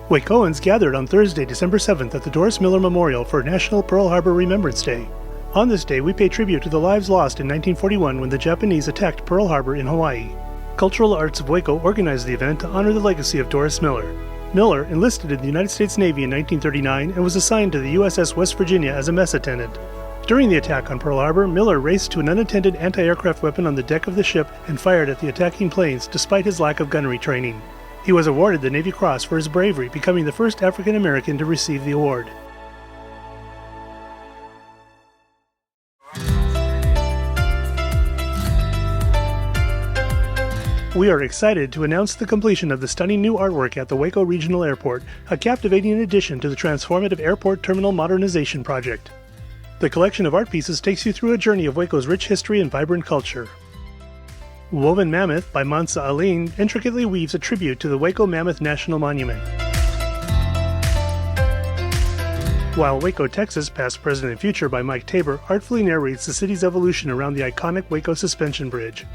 Wacoans gathered on Thursday, December 7th at the Doris Miller Memorial for National Pearl Harbor Remembrance Day. On this day, we pay tribute to the lives lost in 1941 when the Japanese attacked Pearl Harbor in Hawaii. Cultural Arts of Waco organized the event to honor the legacy of Doris Miller. Miller enlisted in the United States Navy in 1939 and was assigned to the USS West Virginia as a mess attendant. During the attack on Pearl Harbor, Miller raced to an unattended anti-aircraft weapon on the deck of the ship and fired at the attacking planes despite his lack of gunnery training. He was awarded the Navy Cross for his bravery, becoming the first African American to receive the award. We are excited to announce the completion of the stunning new artwork at the Waco Regional Airport, a captivating addition to the transformative airport terminal modernization project. The collection of art pieces takes you through a journey of Waco's rich history and vibrant culture. Woven Mammoth by Mansa Aline intricately weaves a tribute to the Waco Mammoth National Monument. While Waco, Texas, Past, Present, and Future by Mike Tabor artfully narrates the city's evolution around the iconic Waco Suspension Bridge.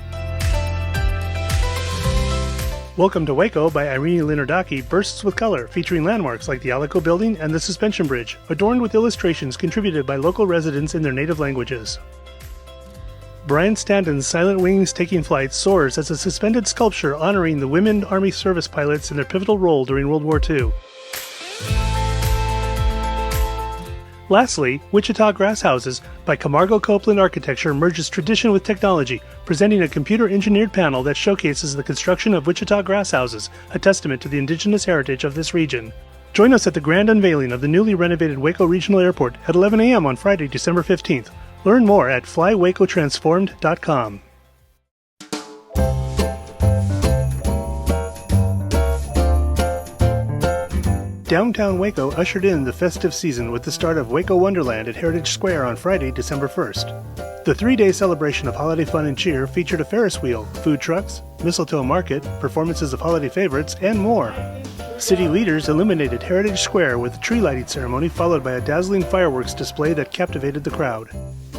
Welcome to Waco by Irene Linardaki bursts with color, featuring landmarks like the Alico Building and the Suspension Bridge, adorned with illustrations contributed by local residents in their native languages. Brian Standon's Silent Wings Taking Flight soars as a suspended sculpture honoring the women Army service pilots in their pivotal role during World War II. Lastly, Wichita Grass Houses by Camargo Copeland Architecture merges tradition with technology, presenting a computer-engineered panel that showcases the construction of Wichita grass houses, a testament to the indigenous heritage of this region. Join us at the grand unveiling of the newly renovated Waco Regional Airport at 11 a.m. on Friday, December 15th. Learn more at flywacotransformed.com. Downtown Waco ushered in the festive season with the start of Waco Wonderland at Heritage Square on Friday, December 1st. The three-day celebration of holiday fun and cheer featured a Ferris wheel, food trucks, mistletoe market, performances of holiday favorites, and more. City leaders illuminated Heritage Square with a tree lighting ceremony followed by a dazzling fireworks display that captivated the crowd.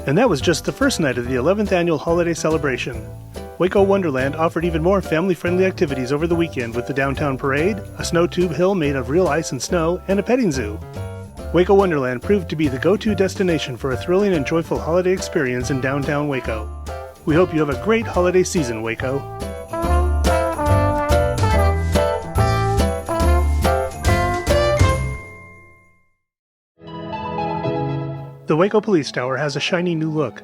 And that was just the first night of the 11th annual holiday celebration. Waco Wonderland offered even more family-friendly activities over the weekend with the downtown parade, a snow tube hill made of real ice and snow, and a petting zoo. Waco Wonderland proved to be the go-to destination for a thrilling and joyful holiday experience in downtown Waco. We hope you have a great holiday season, Waco. The Waco Police Tower has a shiny new look.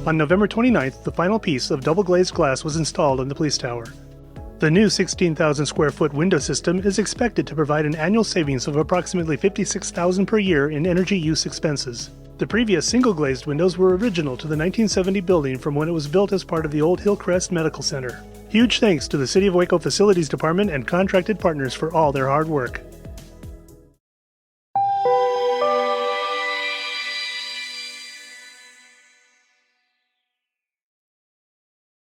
On November 29th, the final piece of double-glazed glass was installed in the police tower. The new 16,000 square foot window system is expected to provide an annual savings of approximately $56,000 per year in energy use expenses. The previous single-glazed windows were original to the 1970 building from when it was built as part of the old Hillcrest Medical Center. Huge thanks to the City of Waco Facilities Department and contracted partners for all their hard work.